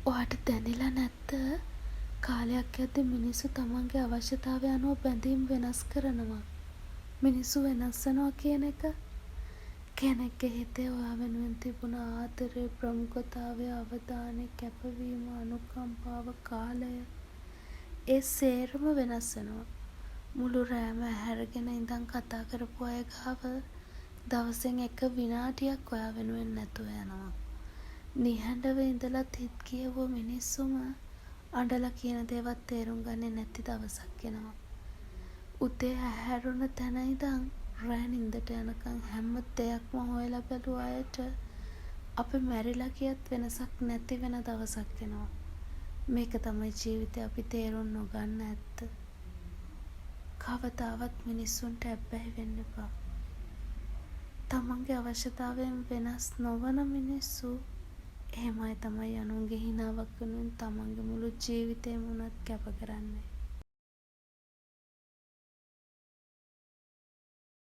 ඔයාට දැනෙලා නැද්ද? කාලයක් යද්දී මිනිස්සු තමන්ගේ අවශ්‍යතාවය අනුව බැඳීම් වෙනස් කරනවා. මිනිස්සු වෙනස් වෙනවා කියන එක. කෙනෙක්ගේ හිතේ ඔයා වෙනුවෙන් තිබුණ ආදරය, ප්‍රමුඛතාවය, අවධානය, කැපවීම, අනුකම්පාව, කාලය ඒ සේරම වෙනස් වෙනවා. මුළු රෑම ඇහැරගෙන ඉඳන් කතා කරපු අය ගාව දවසෙන් එක විනාඩියක් ඔයා වෙනුවෙන් නැතුව යනවා. නිහඬව ඉඳලත් හිත් කියවුව මිනිස්සුම අඬලා කියන දේවත් තේරුම් ගන්නේ නැති දවසක් එනවා. උදේ ඇහැරුණ තැන ඉඳන් රෑ නින්දට යනකම් හැම දෙයක්ම හොයලා බැලුව අයට අපි මැරිලා ගියත් වෙනසක් නැති වෙන දවසක් එනවා. මේක තමයි ජීවිතේ අපි තේරුම් නොගන්න ඇත්ත. කවදාවත් මිනිස්සුන්ට ඇබ්බැහි වෙන්න එපා. තමන්ගේ අවශ්‍යතාවයෙන් වෙනස් නොවන මිනිස්සු එහෙමයි තමයි අනුන්ගේ හිනාවක් වෙනුවෙන් තමන්ගේ මුළු ජීවිතේම උනත් කැප කරන්නේ.